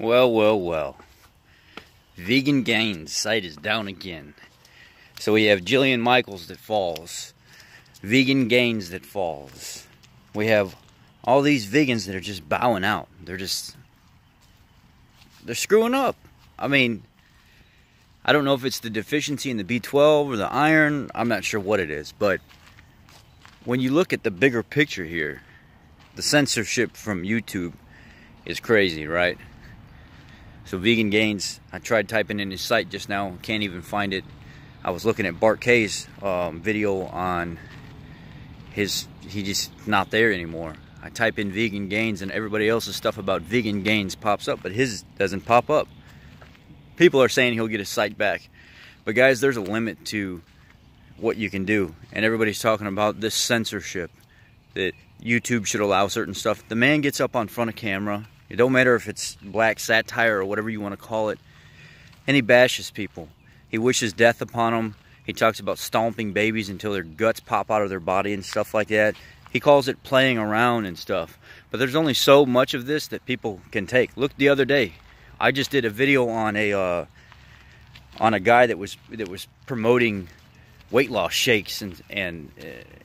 Well. Vegan Gains site is down again. So we have Jillian Michaels that falls. Vegan Gains that falls. We have all these vegans that are just bowing out. They're screwing up. I mean, I don't know if it's the deficiency in the B12 or the iron. I'm not sure what it is. But when you look at the bigger picture here, the censorship from YouTube is crazy, right? So Vegan Gains, I tried typing in his site just now, can't even find it. I was looking at Bart K's video on he's just not there anymore. I type in Vegan Gains and everybody else's stuff about Vegan Gains pops up, but his doesn't pop up. People are saying he'll get his site back. But guys, there's a limit to what you can do. And everybody's talking about this censorship, that YouTube should allow certain stuff. The man gets up on front of camera. It don't matter if it's black satire or whatever you want to call it. And he bashes people. He wishes death upon them. He talks about stomping babies until their guts pop out of their body and stuff like that. He calls it playing around and stuff. But there's only so much of this that people can take. Look, the other day, I just did a video on a guy that was promoting weight loss shakes, and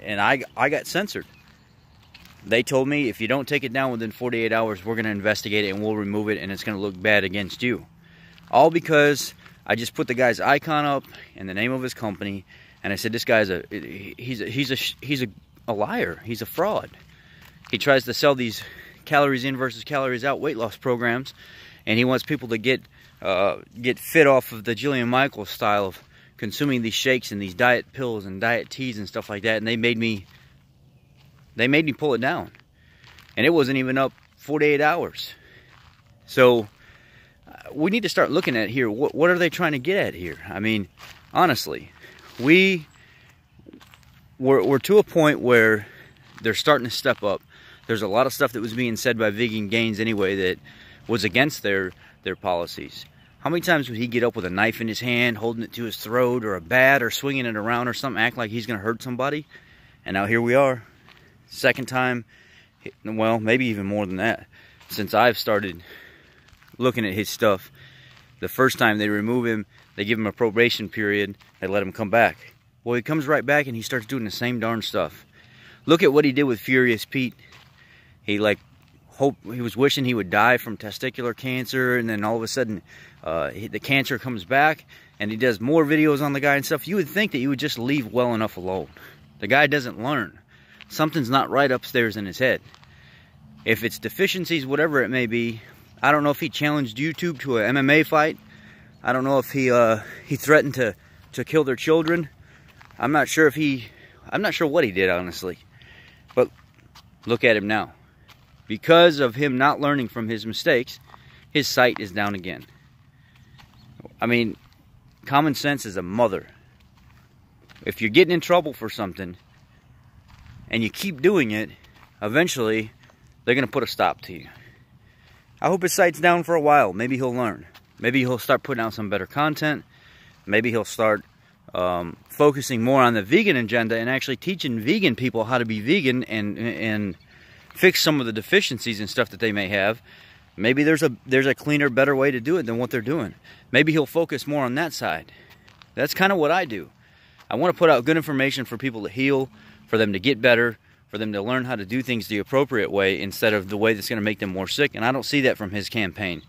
I got censored. They told me, if you don't take it down within 48 hours, we're going to investigate it and we'll remove it, and it's going to look bad against you. All because I just put the guy's icon up and the name of his company, and I said, this guy's he's a liar. He's a fraud. He tries to sell these calories in versus calories out weight loss programs, and he wants people to get fit off of the Jillian Michaels style of consuming these shakes and these diet pills and diet teas and stuff like that, and they made me pull it down. And it wasn't even up 48 hours. So we need to start looking at here, what are they trying to get at here? I mean, honestly, we're to a point where they're starting to step up. There's a lot of stuff that was being said by Vegan Gains anyway that was against their policies. How many times would he get up with a knife in his hand, holding it to his throat, or a bat, or swinging it around or something, act like he's going to hurt somebody? And now here we are. Second time, well, maybe even more than that, since I've started looking at his stuff. The first time they remove him, they give him a probation period, they let him come back. Well, he comes right back and he starts doing the same darn stuff. Look at what he did with Furious Pete. He was wishing he would die from testicular cancer, and then all of a sudden the cancer comes back, and he does more videos on the guy and stuff. You would think that you would just leave well enough alone. The guy doesn't learn. Something's not right upstairs in his head. If it's deficiencies, whatever it may be, I don't know if he challenged YouTube to an MMA fight. I don't know if he threatened to kill their children. I'm not sure what he did, honestly. But look at him now. Because of him not learning from his mistakes, his site is down again. I mean, common sense is a mother. If you're getting in trouble for something and you keep doing it, eventually they're going to put a stop to you. I hope his site's down for a while. Maybe he'll learn. Maybe he'll start putting out some better content. Maybe he'll start focusing more on the vegan agenda and actually teaching vegan people how to be vegan and fix some of the deficiencies and stuff that they may have. Maybe there's a cleaner, better way to do it than what they're doing. Maybe he'll focus more on that side. That's kind of what I do. I want to put out good information for people to heal, for them to get better, for them to learn how to do things the appropriate way instead of the way that's going to make them more sick. And I don't see that from his campaign.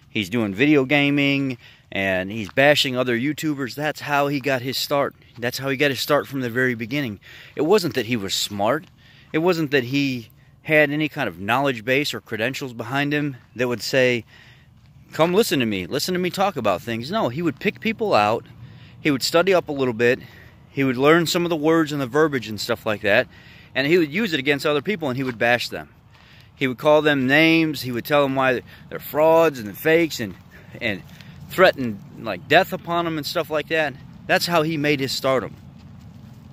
He's doing video gaming and he's bashing other YouTubers. That's how he got his start. That's how he got his start from the very beginning. It wasn't that he was smart. It wasn't that he had any kind of knowledge base or credentials behind him that would say, come listen to me talk about things. No, he would pick people out. He would study up a little bit. He would learn some of the words and the verbiage and stuff like that. And he would use it against other people, and he would bash them. He would call them names. He would tell them why they're frauds and fakes, and threaten like death upon them and stuff like that. That's how he made his stardom.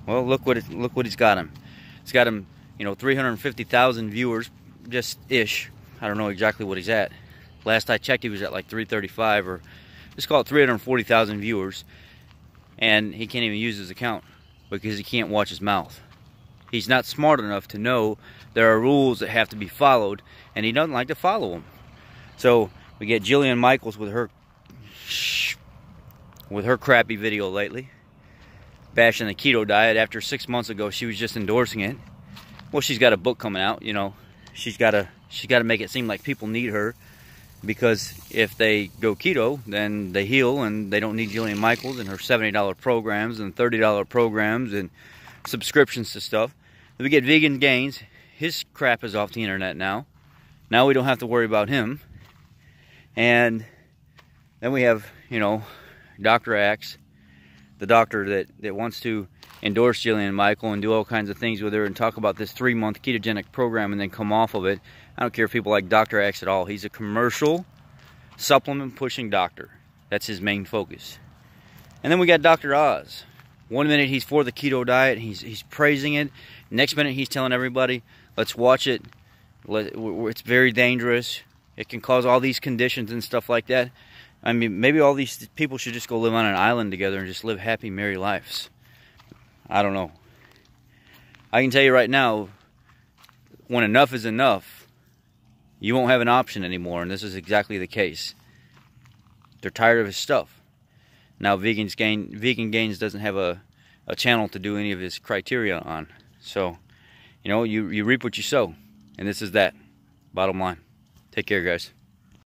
Well, look what he's got him. It's got him, 350,000 viewers, just ish. I don't know exactly what he's at. Last I checked, he was at like 335, or let's call it 340,000 viewers. And he can't even use his account because he can't watch his mouth. He's not smart enough to know there are rules that have to be followed, and he doesn't like to follow them. So We get Jillian Michaels with her crappy video lately, bashing the keto diet after 6 months ago she was just endorsing it. Well, she's got a book coming out, you know. She's got to make it seem like people need her, because if they go keto, then they heal and they don't need Jillian Michaels and her $70 programs and $30 programs and subscriptions to stuff. Then we get Vegan Gains. His crap is off the internet now. Now we don't have to worry about him. And then we have, you know, Dr. Axe, the doctor that wants to endorse Jillian Michael and do all kinds of things with her and talk about this 3-month ketogenic program and then come off of it. I don't care if people like Dr. Axe at all. He's a commercial supplement pushing doctor. That's his main focus. And then we got Dr. Oz. One minute he's for the keto diet, he's praising it. Next minute he's telling everybody, let's watch it. It's very dangerous. It can cause all these conditions and stuff like that. I mean, maybe all these people should just go live on an island together and just live happy, merry lives. I don't know. I can tell you right now, when enough is enough, you won't have an option anymore, and this is exactly the case. They're tired of his stuff. Now Vegan Gains doesn't have a channel to do any of his criteria on. So, you know, you reap what you sow. And this is that. Bottom line. Take care, guys.